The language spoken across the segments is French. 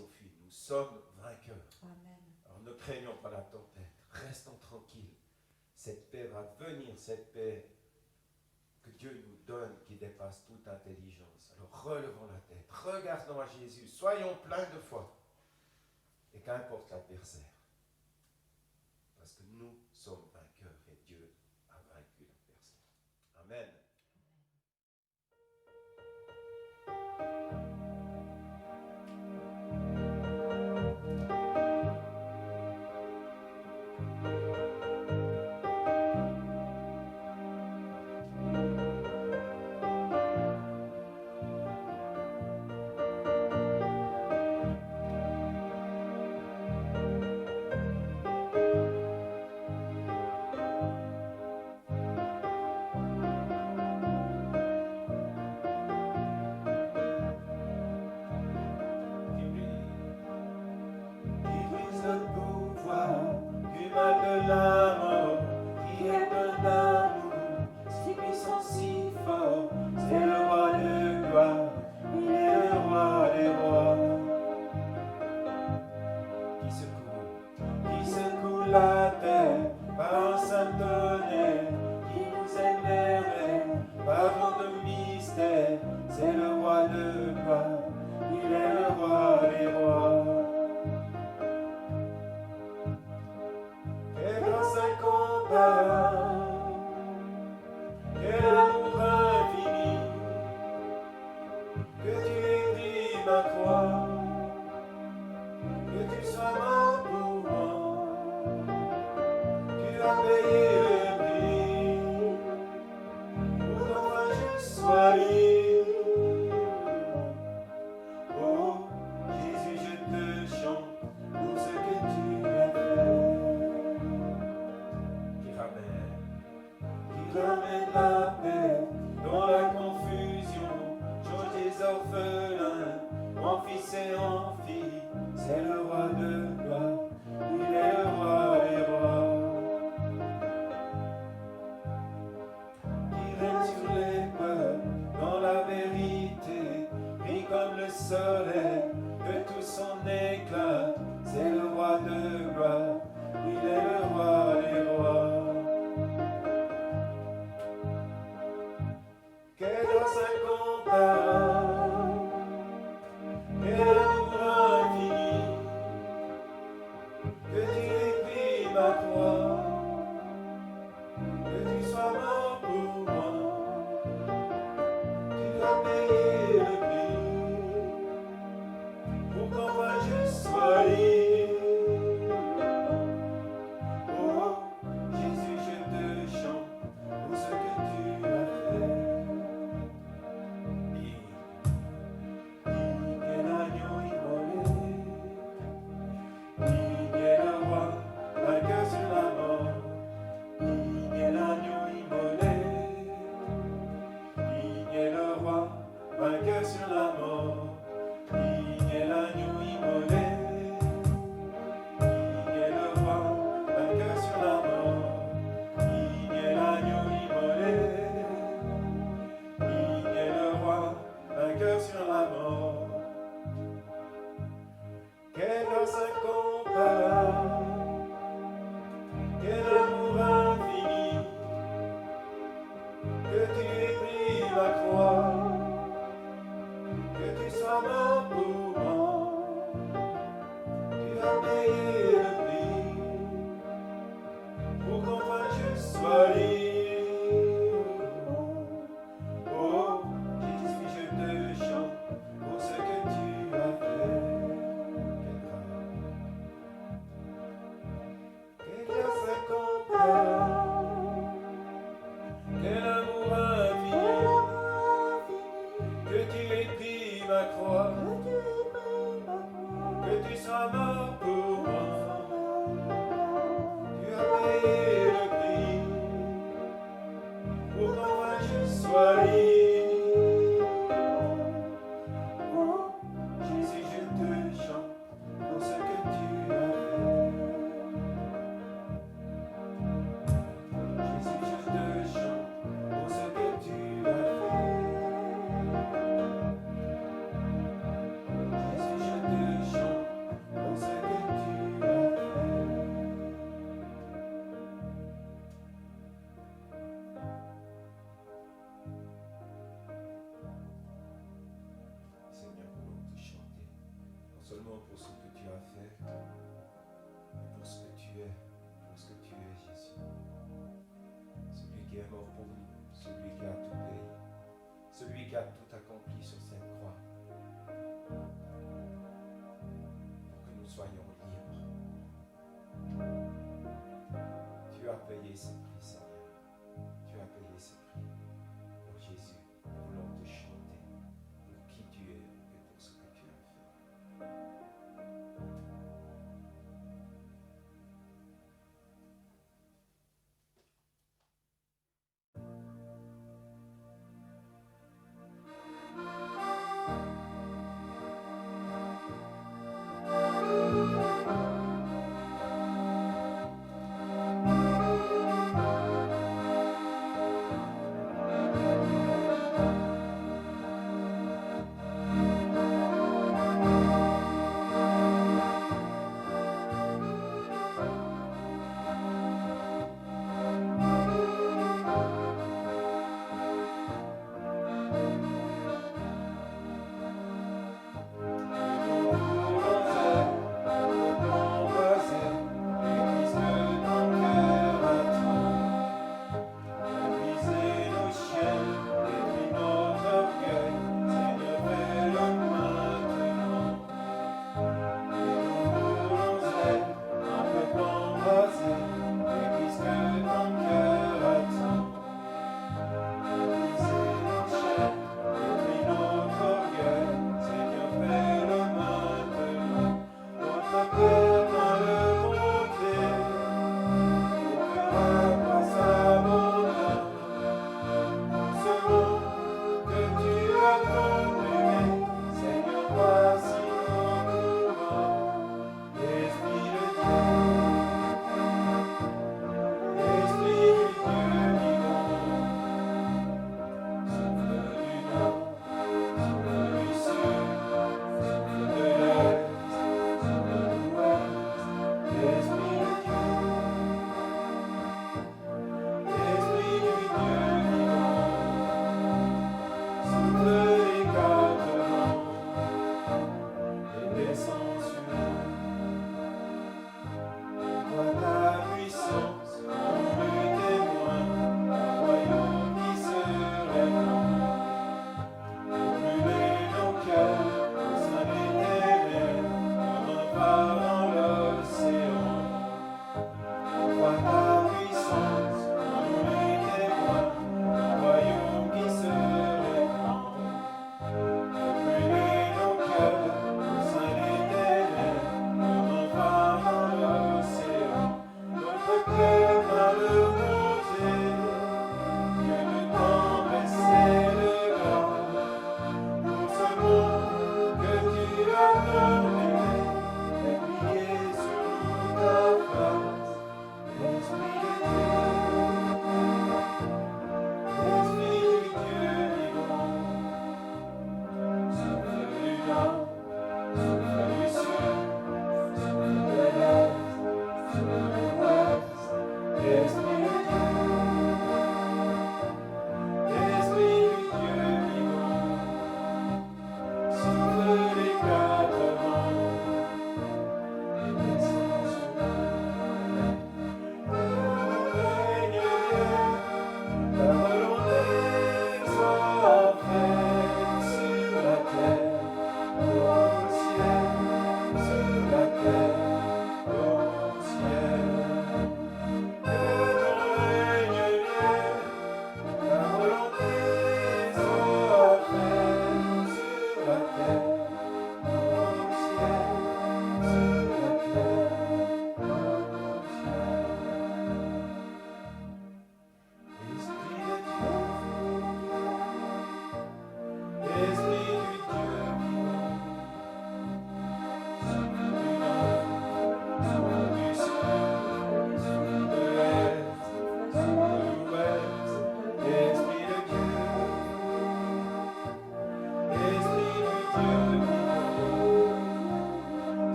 sont fuies. Nous sommes vainqueurs. Amen. Alors ne craignons pas la tempête, restons tranquilles. Cette paix va venir, cette paix que Dieu nous donne qui dépasse toute intelligence. Alors relevons la tête, regardons à Jésus, soyons pleins de foi. Et qu'importe l'adversaire, parce que nous sommes vainqueurs et Dieu a vaincu l'adversaire. Amen. Jésus, je te chante. fait, mais pour ce que tu es, Jésus. Celui qui est mort pour nous, celui qui a tout payé, celui qui a tout accompli sur cette croix, pour que nous soyons libres. Tu as payé ce prix, Seigneur. Tu as payé ce prix. Oh Jésus, nous voulons te chanter pour qui tu es et pour ce que tu as fait.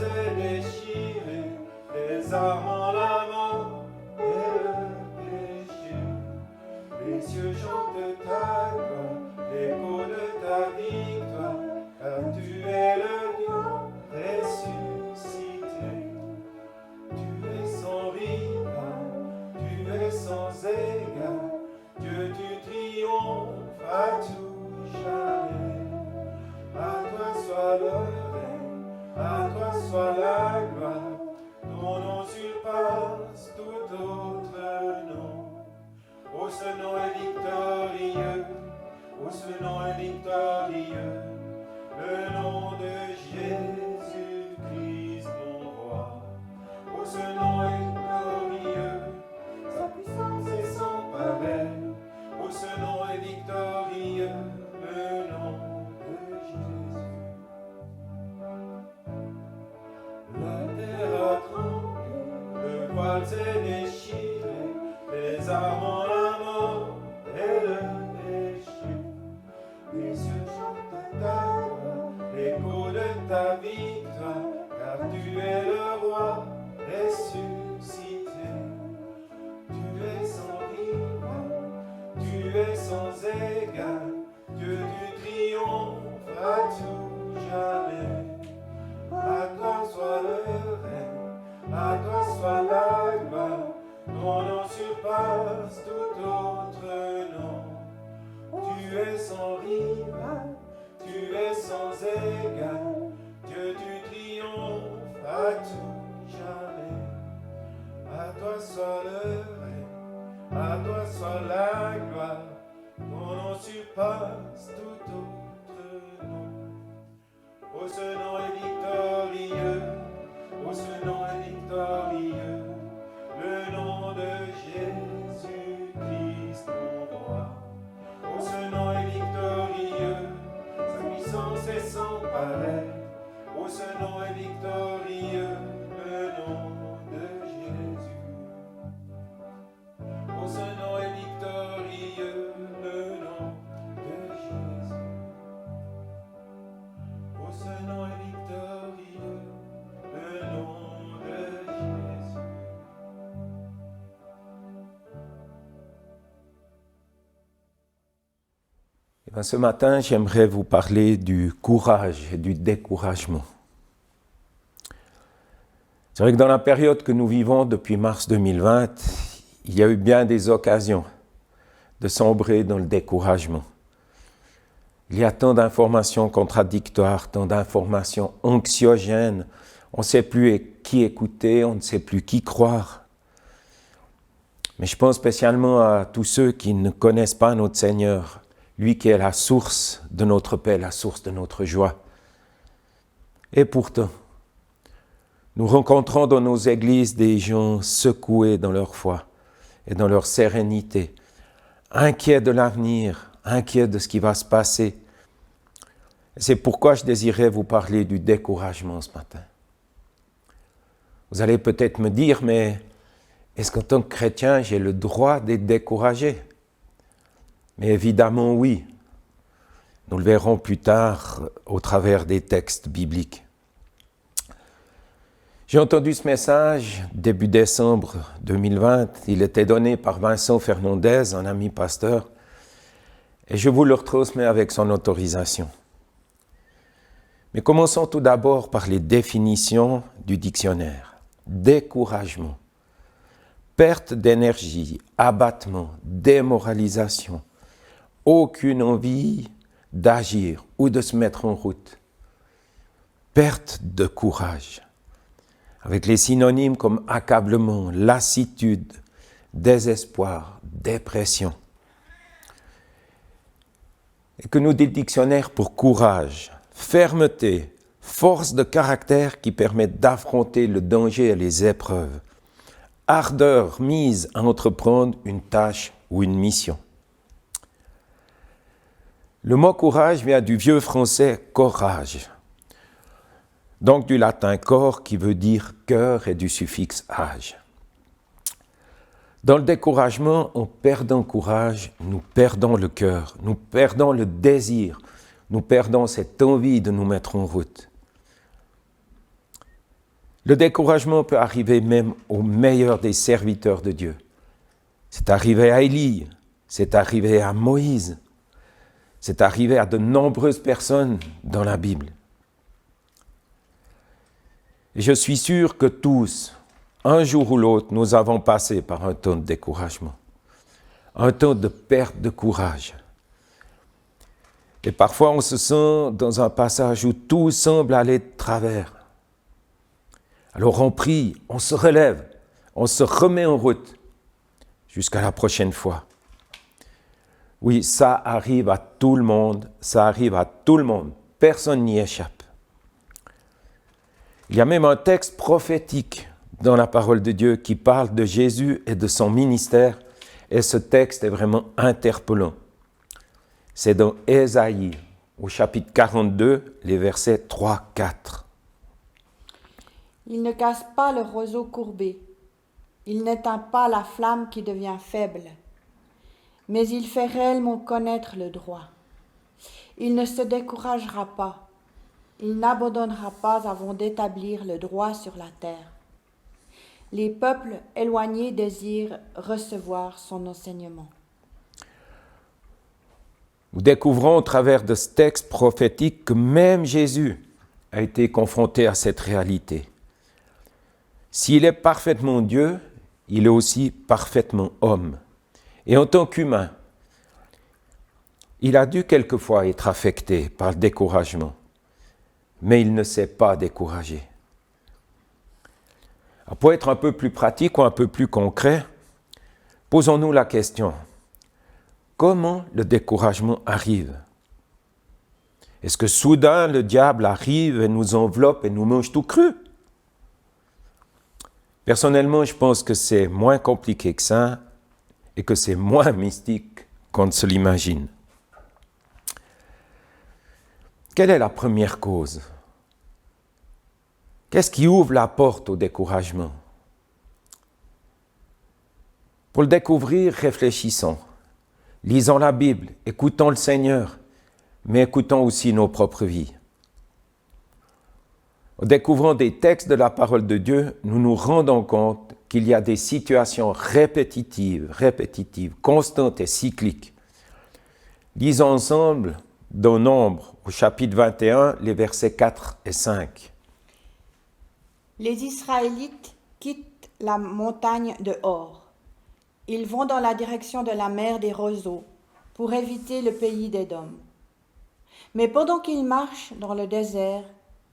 s'est déchirée, les armes en la main et le péché. Les cieux chantent ta gloire, l'écho de ta victoire, car tu es le Dieu ressuscité. Tu es sans rival, tu es sans égal, Dieu tu triomphes à tout jamais. À toi soit le règne, à toi soit la gloire, ton nom surpasse tout autre nom. Oh, ce nom est victorieux, oh, ce nom est victorieux, le nom de Jésus-Christ mon roi. Oh, ce nom est victorieux, sa puissance est sans pareil. Oh, ce nom est victorieux, le nom de Jésus. La terre a tremblé, le voile s'est déchiré, les armes en la mort et le péché. Les cieux chantent ta gloire, l'écho de ta victoire, car tu es le roi ressuscité. Tu es sans rival, tu es sans égal, Dieu du triomphe à tout jamais. À toi soit le règne, à toi soit la gloire, ton nom surpasse tout autre nom. Tu es sans rival, tu es sans égal, Dieu du triomphe à tout jamais. À toi soit le règne, à toi soit la gloire, ton nom surpasse tout autre nom. Oh, ce nom est victorieux, oh, ce nom est victorieux, le nom de Jésus-Christ mon roi. Oh, ce nom est victorieux, sa puissance est sans pareil. Oh, ce nom est victorieux, le nom de Jésus. Oh, ce nom est victorieux, le nom de Jésus. Oh, ce nom est victorieux, le nom de Jésus. Eh bien, ce matin, j'aimerais vous parler du courage et du découragement. C'est vrai que dans la période que nous vivons depuis mars 2020, il y a eu bien des occasions de sombrer dans le découragement. Il y a tant d'informations contradictoires, tant d'informations anxiogènes. On ne sait plus qui écouter, on ne sait plus qui croire. Mais je pense spécialement à tous ceux qui ne connaissent pas notre Seigneur, lui qui est la source de notre paix, la source de notre joie. Et pourtant, nous rencontrons dans nos églises des gens secoués dans leur foi et dans leur sérénité, inquiets de l'avenir, inquiets de ce qui va se passer. C'est pourquoi je désirais vous parler du découragement ce matin. Vous allez peut-être me dire, mais est-ce qu'en tant que chrétien, j'ai le droit d'être découragé ? Mais évidemment, oui. Nous le verrons plus tard au travers des textes bibliques. J'ai entendu ce message début décembre 2020. Il était donné par Vincent Fernandez, un ami pasteur, et je vous le retransmets avec son autorisation. Mais commençons tout d'abord par les définitions du dictionnaire. Découragement, perte d'énergie, abattement, démoralisation, aucune envie d'agir ou de se mettre en route. Perte de courage, avec les synonymes comme accablement, lassitude, désespoir, dépression. Et que nous dit le dictionnaire pour courage, fermeté, force de caractère qui permet d'affronter le danger et les épreuves, ardeur mise à entreprendre une tâche ou une mission. Le mot courage vient du vieux français corage, donc du latin cor qui veut dire cœur et du suffixe age. Dans le découragement, en perdant courage, nous perdons le cœur, nous perdons le désir, nous perdons cette envie de nous mettre en route. Le découragement peut arriver même aux meilleurs des serviteurs de Dieu. C'est arrivé à Élie, c'est arrivé à Moïse, c'est arrivé à de nombreuses personnes dans la Bible. Et je suis sûr que tous, un jour ou l'autre, nous avons passé par un temps de découragement, un temps de perte de courage. Et parfois, on se sent dans un passage où tout semble aller de travers. Alors on prie, on se relève, on se remet en route jusqu'à la prochaine fois. Oui, ça arrive à tout le monde, personne n'y échappe. Il y a même un texte prophétique dans la parole de Dieu qui parle de Jésus et de son ministère, et ce texte est vraiment interpellant. C'est dans Ésaïe, au chapitre 42, les versets 3-4. Il ne casse pas le roseau courbé, il n'éteint pas la flamme qui devient faible, mais il fait réellement connaître le droit. Il ne se découragera pas, il n'abandonnera pas avant d'établir le droit sur la terre. Les peuples éloignés désirent recevoir son enseignement. Nous découvrons au travers de ce texte prophétique que même Jésus a été confronté à cette réalité. S'il est parfaitement Dieu, il est aussi parfaitement homme. Et en tant qu'humain, il a dû quelquefois être affecté par le découragement, mais il ne s'est pas découragé. Alors, pour être un peu plus pratique ou un peu plus concret, posons-nous la question, comment le découragement arrive? Est-ce que soudain le diable arrive et nous enveloppe et nous mange tout cru? Personnellement, je pense que c'est moins compliqué que ça et que c'est moins mystique qu'on ne se l'imagine. Quelle est la première cause? Qu'est-ce qui ouvre la porte au découragement? Pour le découvrir, réfléchissons. Lisons la Bible, écoutons le Seigneur, mais écoutons aussi nos propres vies. En découvrant des textes de la parole de Dieu, nous nous rendons compte qu'il y a des situations répétitives, constantes et cycliques. Lisons ensemble dans Nombre, au chapitre 21, les versets 4 et 5. Les Israélites quittent la montagne de Hor. Ils vont dans la direction de la mer des roseaux pour éviter le pays d'Édom. Mais pendant qu'ils marchent dans le désert,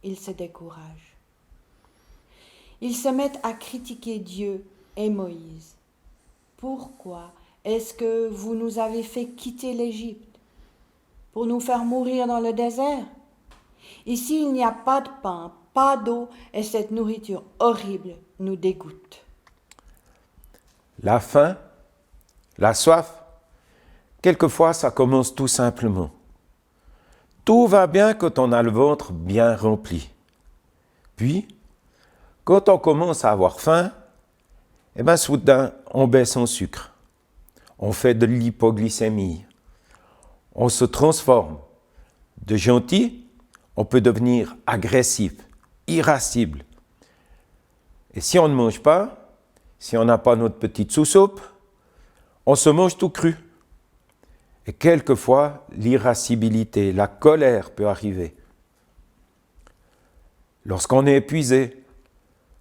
ils se découragent. Ils se mettent à critiquer Dieu et Moïse. Pourquoi est-ce que vous nous avez fait quitter l'Égypte? Pour nous faire mourir dans le désert? Ici, il n'y a pas de pain, pas d'eau, et cette nourriture horrible nous dégoûte. La faim, la soif, quelquefois ça commence tout simplement. Tout va bien quand on a le ventre bien rempli. Puis, quand on commence à avoir faim, soudain, on baisse en sucre. On fait de l'hypoglycémie. On se transforme. De gentil, on peut devenir agressif, irascible. Et si on ne mange pas, si on n'a pas notre petite sous-soupe, on se mange tout cru. Et quelquefois, l'irascibilité, la colère peut arriver. Lorsqu'on est épuisé,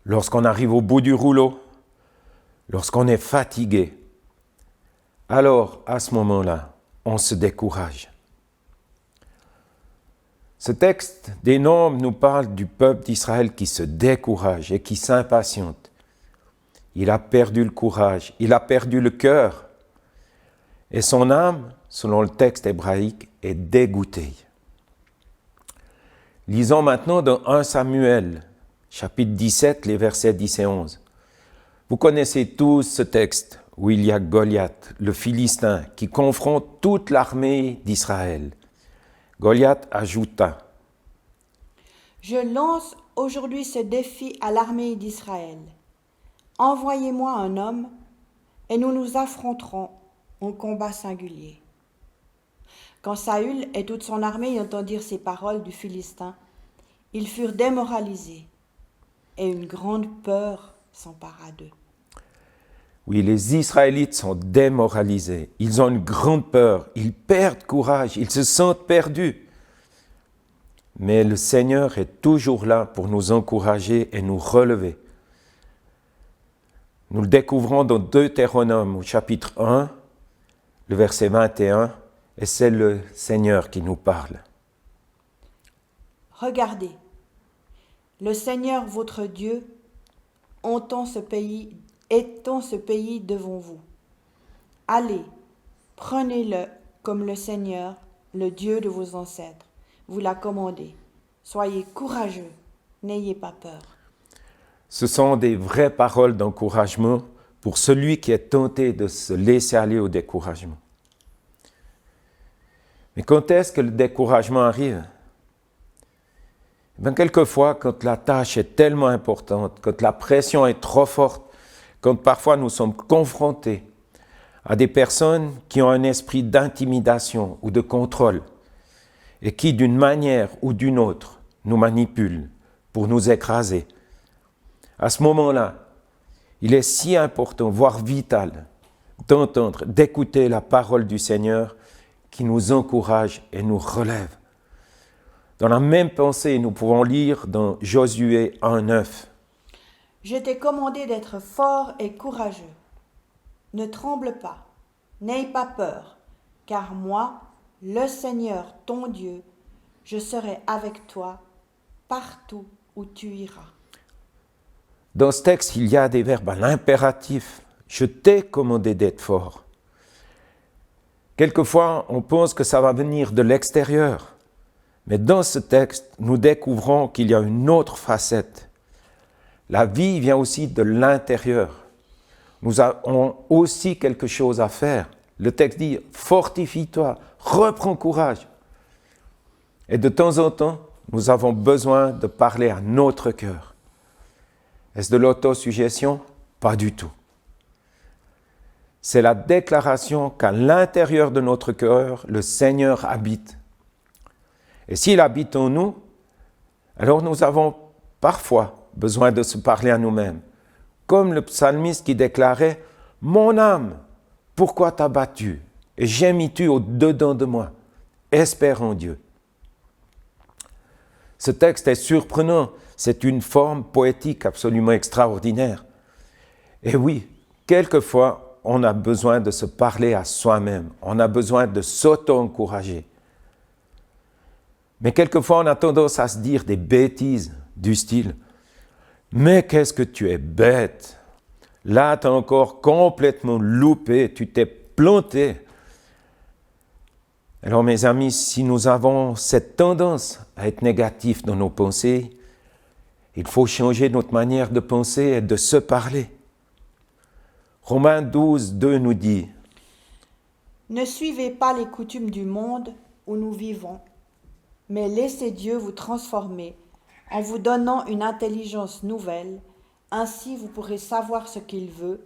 lorsqu'on arrive au bout du rouleau, lorsqu'on est fatigué, alors à ce moment-là, on se décourage. Ce texte des Nombres nous parle du peuple d'Israël qui se décourage et qui s'impatiente. Il a perdu le courage, il a perdu le cœur. Et son âme, selon le texte hébraïque, est dégoûtée. Lisons maintenant dans 1 Samuel, chapitre 17, les versets 10 et 11. Vous connaissez tous ce texte où il y a Goliath, le Philistin, qui confronte toute l'armée d'Israël. Goliath ajouta: « Je lance aujourd'hui ce défi à l'armée d'Israël. Envoyez-moi un homme et nous nous affronterons en combat singulier. » Quand Saül et toute son armée entendirent ces paroles du Philistin, ils furent démoralisés. et une grande peur s'empara d'eux. Oui, les Israélites sont démoralisés, ils ont une grande peur, ils perdent courage, ils se sentent perdus. Mais le Seigneur est toujours là pour nous encourager et nous relever. Nous le découvrons dans Deutéronome au chapitre 1, le verset 21, et c'est le Seigneur qui nous parle. Regardez, le Seigneur votre Dieu étend ce pays devant vous. Allez, prenez-le comme le Seigneur, le Dieu de vos ancêtres, vous l'a commandé. Soyez courageux, n'ayez pas peur. Ce sont des vraies paroles d'encouragement pour celui qui est tenté de se laisser aller au découragement. Mais quand est-ce que le découragement arrive ? Quelquefois, quand la tâche est tellement importante, quand la pression est trop forte, quand parfois nous sommes confrontés à des personnes qui ont un esprit d'intimidation ou de contrôle et qui, d'une manière ou d'une autre, nous manipulent pour nous écraser. À ce moment-là, il est si important, voire vital, d'entendre, d'écouter la parole du Seigneur qui nous encourage et nous relève. Dans la même pensée, nous pouvons lire dans Josué 1:9. Je t'ai commandé d'être fort et courageux. Ne tremble pas, n'aie pas peur, car moi, le Seigneur, ton Dieu, je serai avec toi partout où tu iras. Dans ce texte, il y a des verbes à l'impératif. Je t'ai commandé d'être fort. Quelquefois, on pense que ça va venir de l'extérieur. Mais dans ce texte, nous découvrons qu'il y a une autre facette. La vie vient aussi de l'intérieur. Nous avons aussi quelque chose à faire. Le texte dit « Fortifie-toi, reprends courage ». Et de temps en temps, nous avons besoin de parler à notre cœur. Est-ce de l'autosuggestion ? Pas du tout. C'est la déclaration qu'à l'intérieur de notre cœur, le Seigneur habite. Et s'il habite en nous, alors nous avons parfois besoin de se parler à nous-mêmes. Comme le psalmiste qui déclarait « Mon âme, pourquoi t'as battu et gémis-tu au-dedans de moi? Espère en Dieu. » Ce texte est surprenant, c'est une forme poétique absolument extraordinaire. Et oui, quelquefois, on a besoin de se parler à soi-même, on a besoin de s'auto-encourager. Mais quelquefois, on a tendance à se dire des bêtises du style « Mais qu'est-ce que tu es bête! Là, tu as encore complètement loupé, tu t'es planté. » Alors mes amis, si nous avons cette tendance à être négatifs dans nos pensées, il faut changer notre manière de penser et de se parler. Romains 12:2 nous dit « Ne suivez pas les coutumes du monde où nous vivons, mais laissez Dieu vous transformer en vous donnant une intelligence nouvelle. Ainsi vous pourrez savoir ce qu'il veut,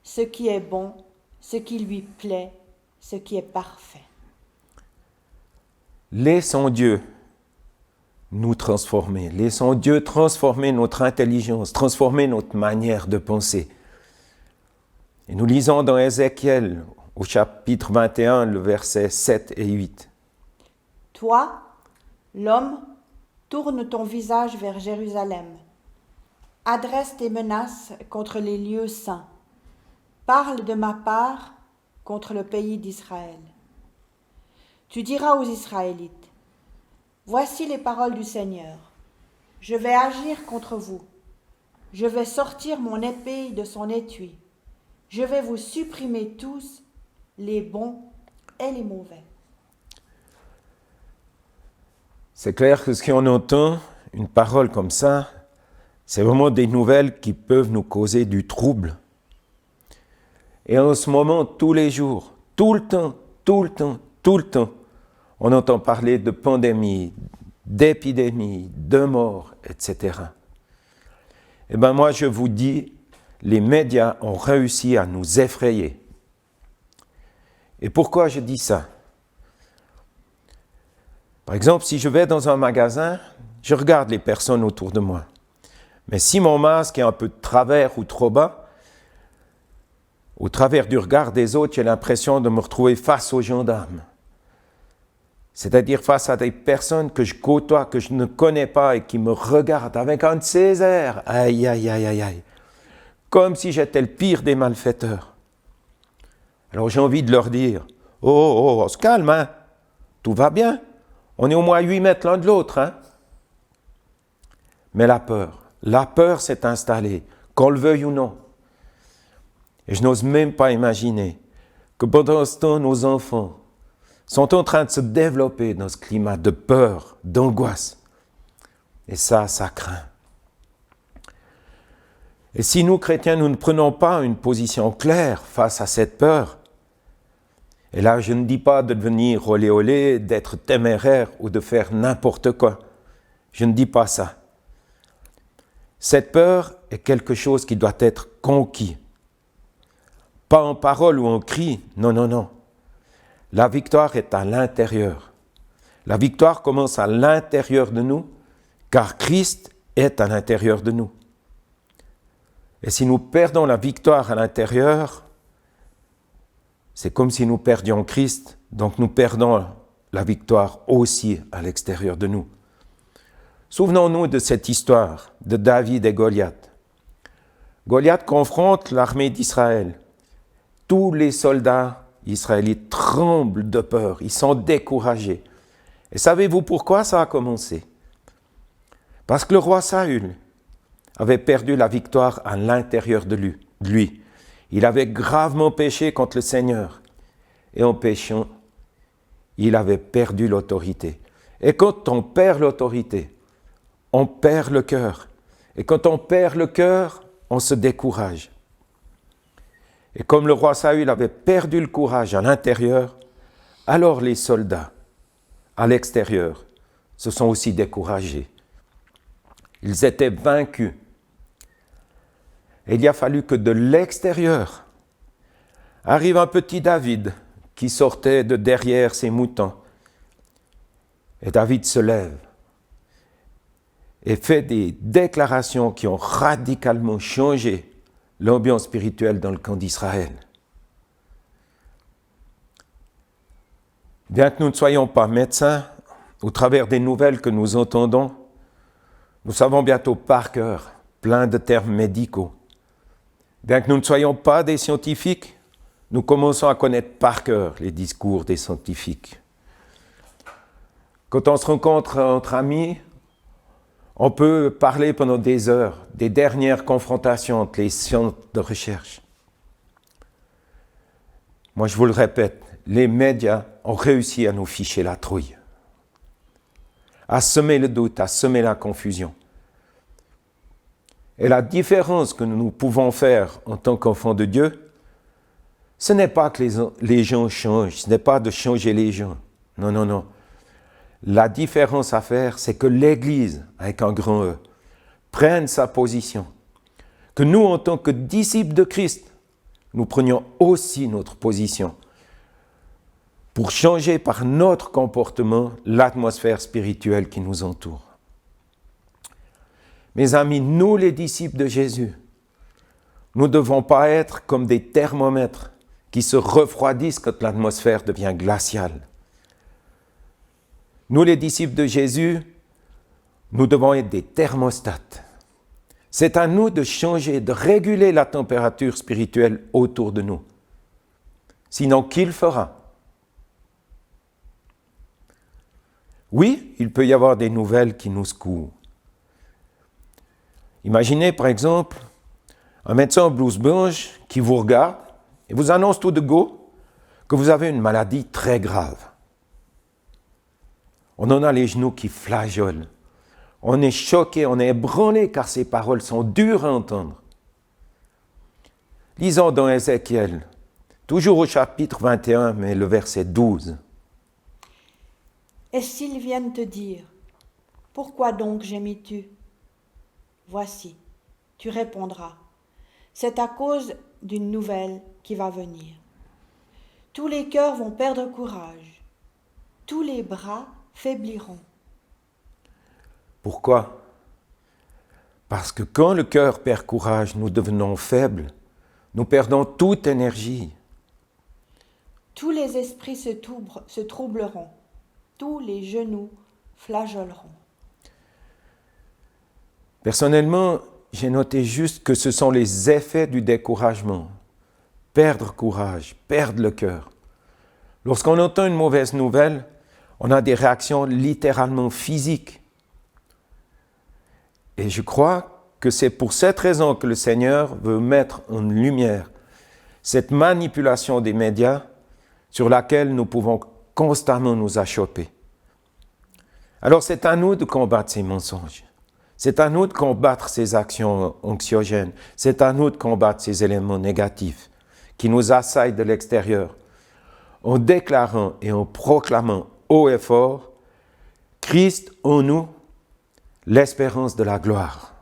ce qui est bon, ce qui lui plaît, ce qui est parfait. » Laissons Dieu nous transformer. Laissons Dieu transformer notre intelligence, transformer notre manière de penser. Et nous lisons dans Ézéchiel, au chapitre 21, le verset 7 et 8. « Toi, l'homme, tourne ton visage vers Jérusalem. Adresse tes menaces contre les lieux saints. Parle de ma part contre le pays d'Israël. Tu diras aux Israélites, voici les paroles du Seigneur. Je vais agir contre vous. Je vais sortir mon épée de son étui. Je vais vous supprimer tous, les bons et les mauvais. » C'est clair que ce qu'on entend, une parole comme ça, c'est vraiment des nouvelles qui peuvent nous causer du trouble. Et en ce moment, tous les jours, tout le temps, on entend parler de pandémie, d'épidémie, de mort, etc. Eh bien moi je vous dis, les médias ont réussi à nous effrayer. Et pourquoi je dis ça ? Par exemple, si je vais dans un magasin, je regarde les personnes autour de moi. Mais si mon masque est un peu de travers ou trop bas, au travers du regard des autres, j'ai l'impression de me retrouver face aux gendarmes. C'est-à-dire face à des personnes que je côtoie, que je ne connais pas et qui me regardent avec un de ces airs. Aïe, aïe, aïe, aïe, aïe. Comme si j'étais le pire des malfaiteurs. Alors j'ai envie de leur dire, oh, on se calme, hein. Tout va bien. On est au moins 8 mètres l'un de l'autre, hein. Mais la peur s'est installée, qu'on le veuille ou non. Et je n'ose même pas imaginer que pendant ce temps, nos enfants sont en train de se développer dans ce climat de peur, d'angoisse. Et ça craint. Et si nous, chrétiens, nous ne prenons pas une position claire face à cette peur, et là, je ne dis pas de devenir olé olé, d'être téméraire ou de faire n'importe quoi. Je ne dis pas ça. Cette peur est quelque chose qui doit être conquis. Pas en parole ou en cri, non, non, non. La victoire est à l'intérieur. La victoire commence à l'intérieur de nous, car Christ est à l'intérieur de nous. Et si nous perdons la victoire à l'intérieur, c'est comme si nous perdions Christ, donc nous perdons la victoire aussi à l'extérieur de nous. Souvenons-nous de cette histoire de David et Goliath. Goliath confronte l'armée d'Israël. Tous les soldats israélites tremblent de peur, ils sont découragés. Et savez-vous pourquoi ça a commencé? Parce que le roi Saül avait perdu la victoire à l'intérieur de lui. Il avait gravement péché contre le Seigneur. Et en péchant, il avait perdu l'autorité. Et quand on perd l'autorité, on perd le cœur. Et quand on perd le cœur, on se décourage. Et comme le roi Saül avait perdu le courage à l'intérieur, alors les soldats, à l'extérieur, se sont aussi découragés. Ils étaient vaincus. Et il a fallu que de l'extérieur arrive un petit David qui sortait de derrière ses moutons. Et David se lève et fait des déclarations qui ont radicalement changé l'ambiance spirituelle dans le camp d'Israël. Bien que nous ne soyons pas médecins, au travers des nouvelles que nous entendons, nous savons bientôt par cœur plein de termes médicaux. Bien que nous ne soyons pas des scientifiques, nous commençons à connaître par cœur les discours des scientifiques. Quand on se rencontre entre amis, on peut parler pendant des heures des dernières confrontations entre les sciences de recherche. Moi, je vous le répète, les médias ont réussi à nous ficher la trouille, à semer le doute, à semer la confusion. Et la différence que nous pouvons faire en tant qu'enfants de Dieu, ce n'est pas que les gens changent, ce n'est pas de changer les gens. Non, non, non. La différence à faire, c'est que l'Église, avec un grand E, prenne sa position. Que nous, en tant que disciples de Christ, nous prenions aussi notre position pour changer par notre comportement l'atmosphère spirituelle qui nous entoure. Mes amis, nous les disciples de Jésus, nous ne devons pas être comme des thermomètres qui se refroidissent quand l'atmosphère devient glaciale. Nous les disciples de Jésus, nous devons être des thermostats. C'est à nous de changer, de réguler la température spirituelle autour de nous. Sinon, qui le fera? Oui, il peut y avoir des nouvelles qui nous secouent. Imaginez par exemple un médecin en blouse blanche qui vous regarde et vous annonce tout de go que vous avez une maladie très grave. On en a les genoux qui flageolent. On est choqué, on est ébranlé car ces paroles sont dures à entendre. Lisons dans Ézéchiel, toujours au chapitre 21, mais le verset 12. Et s'ils viennent te dire, pourquoi donc gémis-tu? Voici, tu répondras, c'est à cause d'une nouvelle qui va venir. Tous les cœurs vont perdre courage, tous les bras faibliront. Pourquoi? Parce que quand le cœur perd courage, nous devenons faibles, nous perdons toute énergie. Tous les esprits se troubleront, tous les genoux flageoleront. Personnellement, j'ai noté juste que ce sont les effets du découragement. Perdre courage, perdre le cœur. Lorsqu'on entend une mauvaise nouvelle, on a des réactions littéralement physiques. Et je crois que c'est pour cette raison que le Seigneur veut mettre en lumière cette manipulation des médias sur laquelle nous pouvons constamment nous achoper. Alors c'est à nous de combattre ces mensonges. C'est à nous de combattre ces actions anxiogènes. C'est à nous de combattre ces éléments négatifs qui nous assaillent de l'extérieur en déclarant et en proclamant haut et fort Christ en nous, l'espérance de la gloire.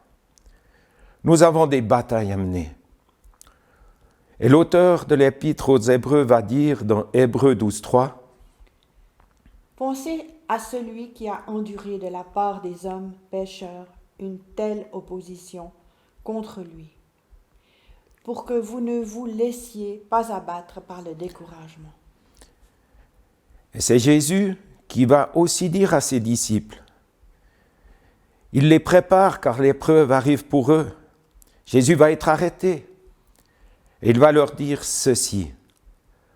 Nous avons des batailles à mener. Et l'auteur de l'Épître aux Hébreux va dire dans Hébreux 12.3 « Pensez à celui qui a enduré de la part des hommes pécheurs une telle opposition contre lui, pour que vous ne vous laissiez pas abattre par le découragement. » Et c'est Jésus qui va aussi dire à ses disciples, il les prépare car l'épreuve arrive pour eux. Jésus va être arrêté. Et il va leur dire ceci,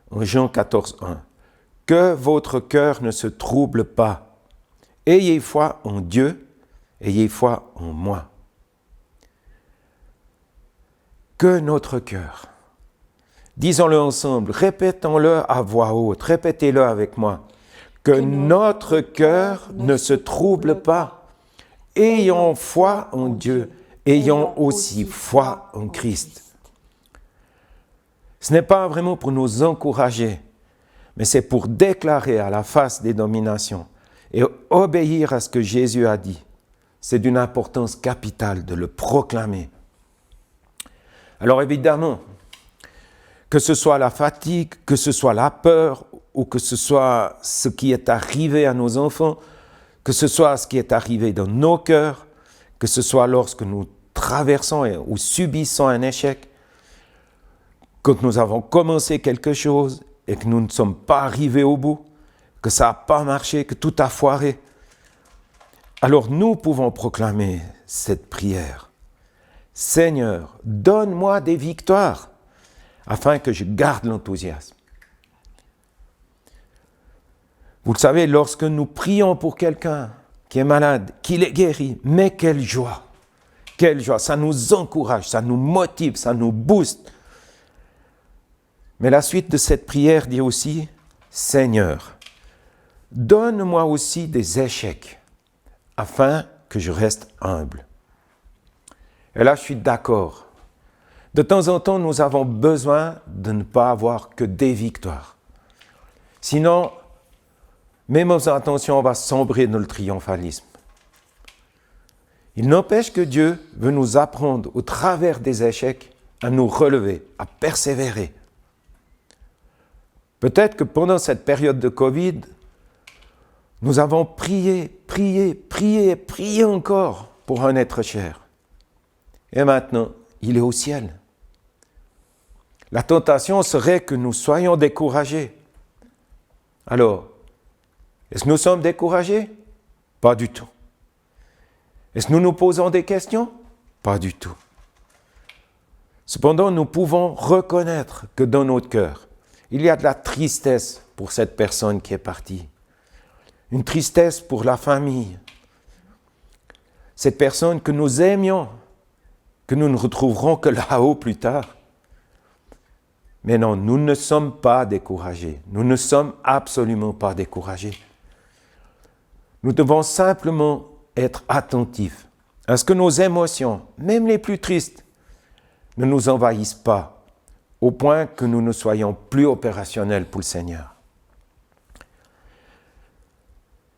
en Jean 14.1, « Que votre cœur ne se trouble pas. Ayez foi en Dieu, ayez foi en moi. » Que notre cœur, disons-le ensemble, répétons-le à voix haute, répétez-le avec moi, que notre cœur ne se trouble pas. Ayons foi en Dieu, ayons aussi foi en Christ. Ce n'est pas vraiment pour nous encourager, mais c'est pour déclarer à la face des dominations et obéir à ce que Jésus a dit. C'est d'une importance capitale de le proclamer. Alors évidemment, que ce soit la fatigue, que ce soit la peur, ou que ce soit ce qui est arrivé à nos enfants, que ce soit ce qui est arrivé dans nos cœurs, que ce soit lorsque nous traversons ou subissons un échec, quand nous avons commencé quelque chose et que nous ne sommes pas arrivés au bout, que ça n'a pas marché, que tout a foiré, alors nous pouvons proclamer cette prière. Seigneur, donne-moi des victoires afin que je garde l'enthousiasme. Vous le savez, lorsque nous prions pour quelqu'un qui est malade, qu'il est guéri, mais quelle joie, ça nous encourage, ça nous motive, ça nous booste. Mais la suite de cette prière dit aussi, Seigneur, donne-moi aussi des échecs afin que je reste humble. Et là, je suis d'accord. De temps en temps, nous avons besoin de ne pas avoir que des victoires. Sinon, même nos intentions vont sombrer dans le triomphalisme. Il n'empêche que Dieu veut nous apprendre au travers des échecs à nous relever, à persévérer. Peut-être que pendant cette période de Covid, nous avons prié encore pour un être cher. Et maintenant, il est au ciel. La tentation serait que nous soyons découragés. Alors, est-ce que nous sommes découragés? Pas du tout. Est-ce que nous nous posons des questions? Pas du tout. Cependant, nous pouvons reconnaître que dans notre cœur, il y a de la tristesse pour cette personne qui est partie. Une tristesse pour la famille. Cette personne que nous aimions, que nous ne retrouverons que là-haut plus tard. Mais non, nous ne sommes pas découragés. Nous ne sommes absolument pas découragés. Nous devons simplement être attentifs à ce que nos émotions, même les plus tristes, ne nous envahissent pas, au point que nous ne soyons plus opérationnels pour le Seigneur.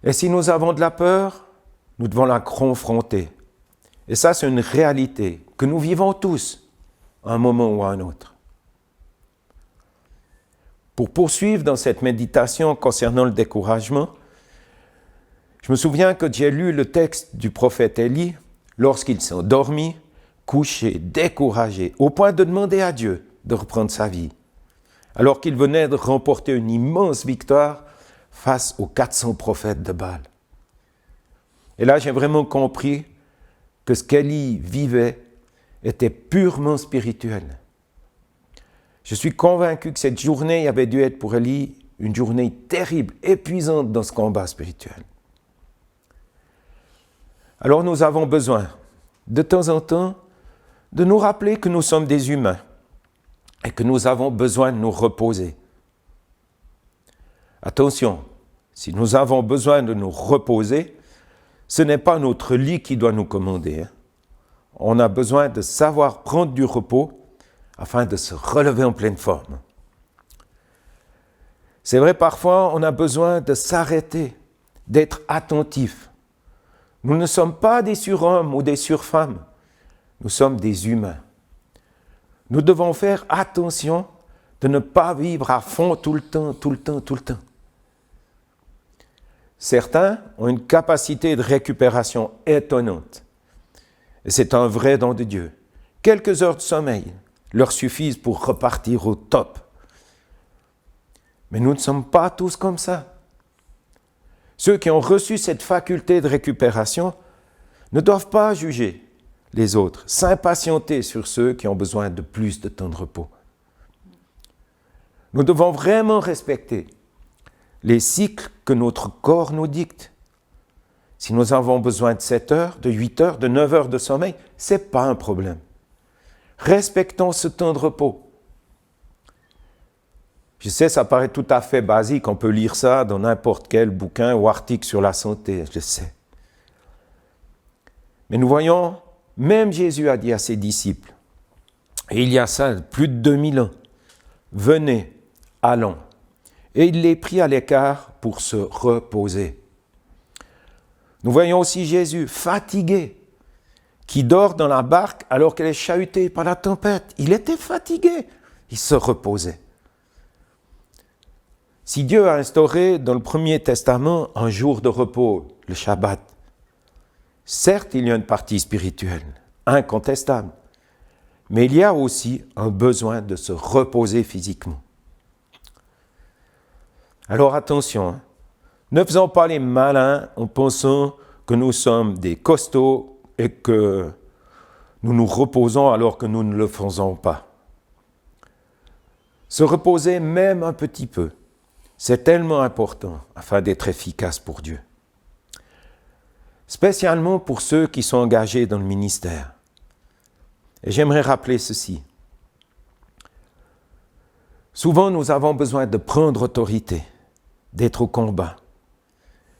Et si nous avons de la peur, nous devons la confronter. Et ça, c'est une réalité que nous vivons tous, à un moment ou à un autre. Pour poursuivre dans cette méditation concernant le découragement, je me souviens que j'ai lu le texte du prophète Élie lorsqu'ils sont dormis, couchés, découragés, au point de demander à Dieu de reprendre sa vie, alors qu'il venait de remporter une immense victoire face aux 400 prophètes de Baal. Et là, j'ai vraiment compris que ce qu'Élie vivait était purement spirituel. Je suis convaincu que cette journée avait dû être pour Élie une journée terrible, épuisante dans ce combat spirituel. Alors nous avons besoin, de temps en temps, de nous rappeler que nous sommes des humains et que nous avons besoin de nous reposer. Attention, si nous avons besoin de nous reposer, ce n'est pas notre lit qui doit nous commander. On a besoin de savoir prendre du repos afin de se relever en pleine forme. C'est vrai, parfois, on a besoin de s'arrêter, d'être attentif. Nous ne sommes pas des surhommes ou des surfemmes, nous sommes des humains. Nous devons faire attention de ne pas vivre à fond tout le temps. Certains ont une capacité de récupération étonnante. Et c'est un vrai don de Dieu. Quelques heures de sommeil leur suffisent pour repartir au top. Mais nous ne sommes pas tous comme ça. Ceux qui ont reçu cette faculté de récupération ne doivent pas juger les autres, s'impatienter sur ceux qui ont besoin de plus de temps de repos. Nous devons vraiment respecter les cycles que notre corps nous dicte. Si nous avons besoin de 7 heures, de 8 heures, de 9 heures de sommeil, ce n'est pas un problème. Respectons ce temps de repos. Je sais, ça paraît tout à fait basique, on peut lire ça dans n'importe quel bouquin ou article sur la santé, je sais. Mais nous voyons, même Jésus a dit à ses disciples, et il y a ça plus de 2000 ans, « Venez, allons ». Et il les prit à l'écart pour se reposer. Nous voyons aussi Jésus fatigué, qui dort dans la barque alors qu'elle est chahutée par la tempête. Il était fatigué, il se reposait. Si Dieu a instauré dans le Premier Testament un jour de repos, le Shabbat, certes il y a une partie spirituelle, incontestable, mais il y a aussi un besoin de se reposer physiquement. Alors attention, ne faisons pas les malins en pensant que nous sommes des costauds et que nous nous reposons alors que nous ne le faisons pas. Se reposer même un petit peu, c'est tellement important afin d'être efficace pour Dieu. Spécialement pour ceux qui sont engagés dans le ministère. Et j'aimerais rappeler ceci. Souvent, nous avons besoin de prendre autorité, d'être au combat.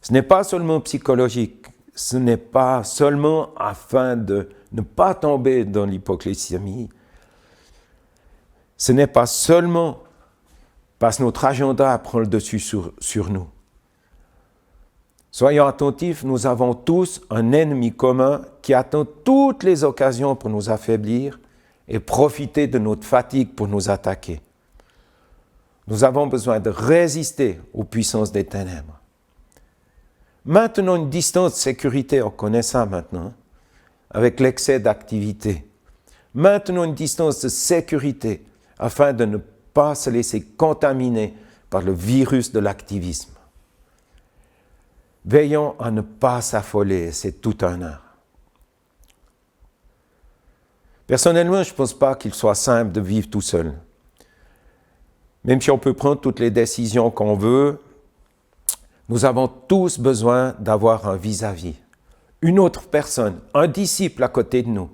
Ce n'est pas seulement psychologique, ce n'est pas seulement afin de ne pas tomber dans l'hypoglycémie, ce n'est pas seulement parce que notre agenda prend le dessus sur nous. Soyons attentifs, nous avons tous un ennemi commun qui attend toutes les occasions pour nous affaiblir et profiter de notre fatigue pour nous attaquer. Nous avons besoin de résister aux puissances des ténèbres. Maintenons une distance de sécurité, on connaît ça maintenant, avec l'excès d'activité. Maintenons une distance de sécurité afin de ne pas se laisser contaminer par le virus de l'activisme. Veillons à ne pas s'affoler, c'est tout un art. Personnellement, je ne pense pas qu'il soit simple de vivre tout seul. Même si on peut prendre toutes les décisions qu'on veut, nous avons tous besoin d'avoir un vis-à-vis, une autre personne, un disciple à côté de nous,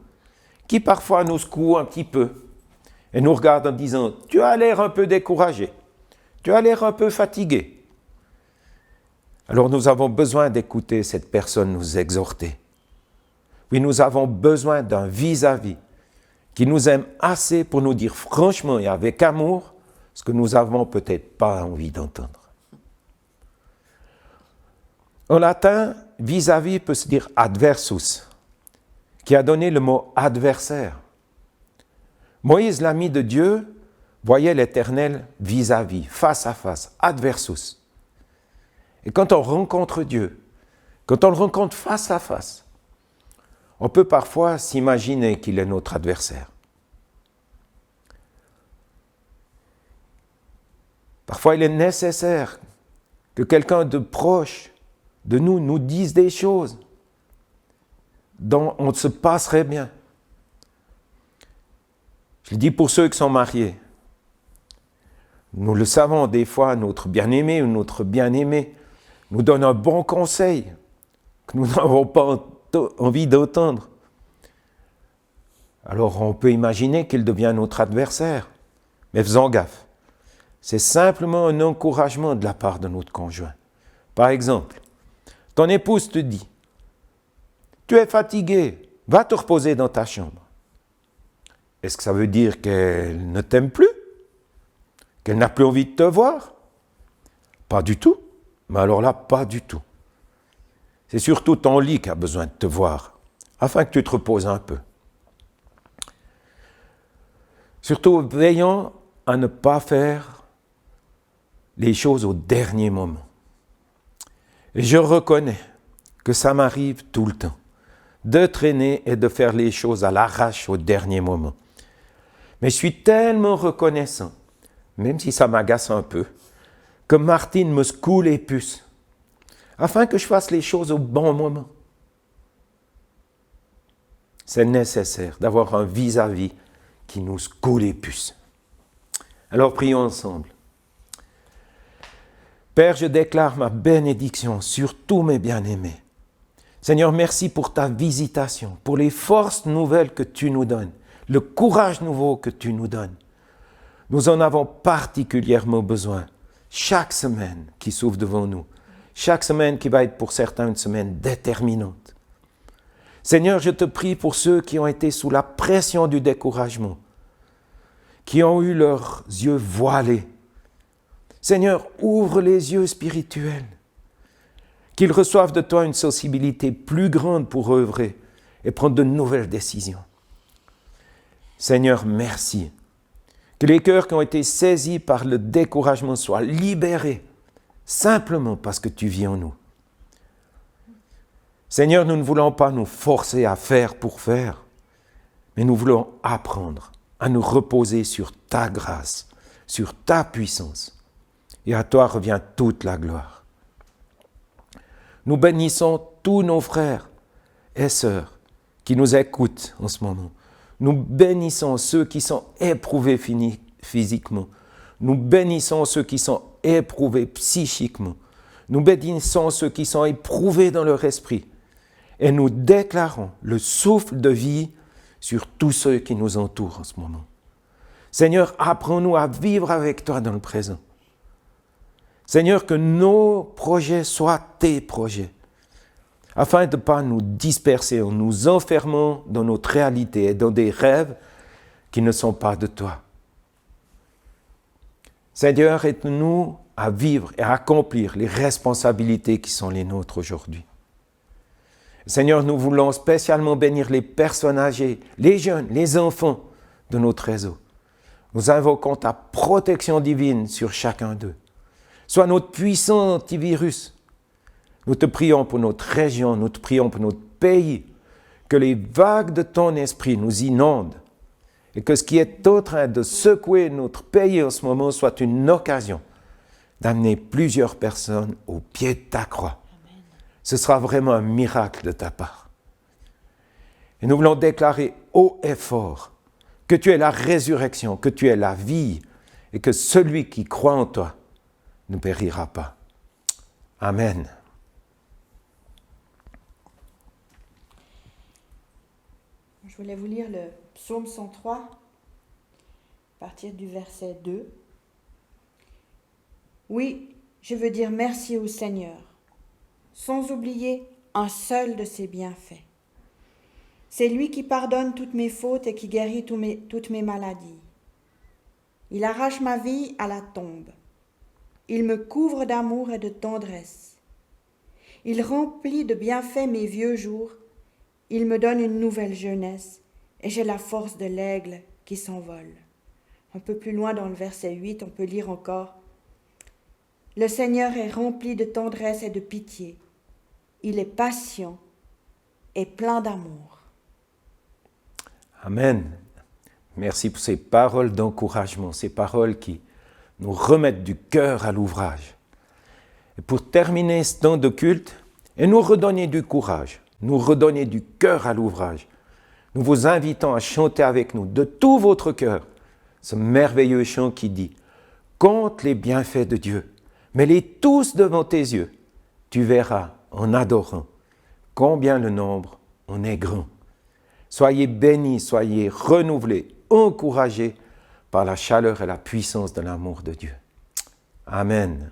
qui parfois nous secoue un petit peu et nous regarde en disant « Tu as l'air un peu découragé, tu as l'air un peu fatigué ». Alors nous avons besoin d'écouter cette personne nous exhorter. Oui, nous avons besoin d'un vis-à-vis qui nous aime assez pour nous dire franchement et avec amour ce que nous n'avons peut-être pas envie d'entendre. En latin, vis-à-vis peut se dire adversus, qui a donné le mot adversaire. Moïse, l'ami de Dieu, voyait l'Éternel vis-à-vis, face à face, adversus. Et quand on rencontre Dieu, quand on le rencontre face à face, on peut parfois s'imaginer qu'il est notre adversaire. Parfois, il est nécessaire que quelqu'un de proche de nous nous dise des choses dont on se passerait bien. Je le dis pour ceux qui sont mariés. Nous le savons, des fois, notre bien-aimé ou notre bien-aimée nous donne un bon conseil que nous n'avons pas envie d'entendre. Alors on peut imaginer qu'il devient notre adversaire. Mais faisons gaffe. C'est simplement un encouragement de la part de notre conjoint. Par exemple, ton épouse te dit « Tu es fatigué, va te reposer dans ta chambre. » Est-ce que ça veut dire qu'elle ne t'aime plus? Qu'elle n'a plus envie de te voir? Pas du tout. Mais alors là, pas du tout. C'est surtout ton lit qui a besoin de te voir, afin que tu te reposes un peu. Surtout, veillons à ne pas faire les choses au dernier moment. Et je reconnais que ça m'arrive tout le temps, de traîner et de faire les choses à l'arrache au dernier moment. Mais je suis tellement reconnaissant, même si ça m'agace un peu, que Martine me secoue les puces, afin que je fasse les choses au bon moment. C'est nécessaire d'avoir un vis-à-vis qui nous secoue les puces. Alors prions ensemble. Père, je déclare ma bénédiction sur tous mes bien-aimés. Seigneur, merci pour ta visitation, pour les forces nouvelles que tu nous donnes, le courage nouveau que tu nous donnes. Nous en avons particulièrement besoin chaque semaine qui s'ouvre devant nous, chaque semaine qui va être pour certains une semaine déterminante. Seigneur, je te prie pour ceux qui ont été sous la pression du découragement, qui ont eu leurs yeux voilés. Seigneur, ouvre les yeux spirituels, qu'ils reçoivent de toi une sensibilité plus grande pour œuvrer et prendre de nouvelles décisions. Seigneur, merci. Que les cœurs qui ont été saisis par le découragement soient libérés, simplement parce que tu vis en nous. Seigneur, nous ne voulons pas nous forcer à faire pour faire, mais nous voulons apprendre à nous reposer sur ta grâce, sur ta puissance. Et à toi revient toute la gloire. Nous bénissons tous nos frères et sœurs qui nous écoutent en ce moment. Nous bénissons ceux qui sont éprouvés physiquement. Nous bénissons ceux qui sont éprouvés psychiquement. Nous bénissons ceux qui sont éprouvés dans leur esprit. Et nous déclarons le souffle de vie sur tous ceux qui nous entourent en ce moment. Seigneur, apprends-nous à vivre avec toi dans le présent. Seigneur, que nos projets soient tes projets, afin de ne pas nous disperser en nous enfermant dans notre réalité et dans des rêves qui ne sont pas de toi. Seigneur, aide-nous à vivre et à accomplir les responsabilités qui sont les nôtres aujourd'hui. Seigneur, nous voulons spécialement bénir les personnes âgées, les jeunes, les enfants de notre réseau. Nous invoquons ta protection divine sur chacun d'eux. Sois notre puissant antivirus. Nous te prions pour notre région, nous te prions pour notre pays, que les vagues de ton esprit nous inondent et que ce qui est en train de secouer notre pays en ce moment soit une occasion d'amener plusieurs personnes au pied de ta croix. Amen. Ce sera vraiment un miracle de ta part. Et nous voulons déclarer haut et fort que tu es la résurrection, que tu es la vie et que celui qui croit en toi ne périra pas. Amen. Je voulais vous lire le psaume 103, à partir du verset 2. Oui, je veux dire merci au Seigneur, sans oublier un seul de ses bienfaits. C'est lui qui pardonne toutes mes fautes et qui guérit toutes mes maladies. Il arrache ma vie à la tombe. Il me couvre d'amour et de tendresse. Il remplit de bienfaits mes vieux jours. Il me donne une nouvelle jeunesse et j'ai la force de l'aigle qui s'envole. Un peu plus loin dans le verset 8, on peut lire encore « Le Seigneur est rempli de tendresse et de pitié. Il est patient et plein d'amour. » Amen. Merci pour ces paroles d'encouragement, ces paroles qui nous remettent du cœur à l'ouvrage. Et pour terminer ce temps de culte, et nous redonner du courage, nous redonner du cœur à l'ouvrage, nous vous invitons à chanter avec nous de tout votre cœur ce merveilleux chant qui dit « Compte les bienfaits de Dieu, mets-les tous devant tes yeux, tu verras en adorant combien le nombre en est grand. » Soyez bénis, soyez renouvelés, encouragés par la chaleur et la puissance de l'amour de Dieu. Amen.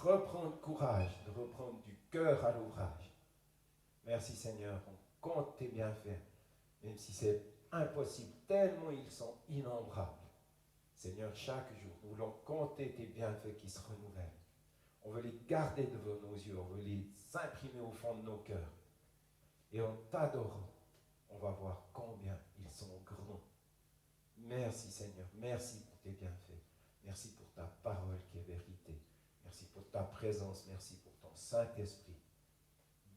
Reprendre courage, de reprendre du cœur à l'ouvrage. Merci Seigneur, on compte tes bienfaits, même si c'est impossible, tellement ils sont innombrables. Seigneur, chaque jour, nous voulons compter tes bienfaits qui se renouvellent. On veut les garder devant nos yeux, on veut les imprimer au fond de nos cœurs. Et en t'adorant, on va voir combien ils sont grands. Merci Seigneur, merci pour tes bienfaits. Merci pour ta parole qui est vérité. Merci pour ta présence. Merci pour ton Saint-Esprit.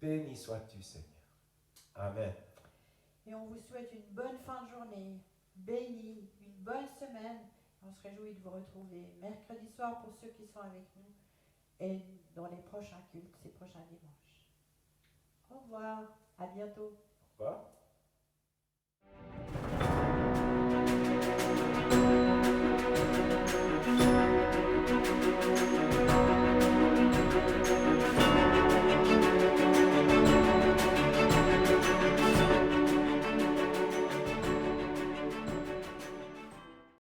Béni sois-tu, Seigneur. Amen. Et on vous souhaite une bonne fin de journée, bénie, une bonne semaine. On se réjouit de vous retrouver mercredi soir pour ceux qui sont avec nous et dans les prochains cultes, ces prochains dimanches. Au revoir, à bientôt. Au revoir.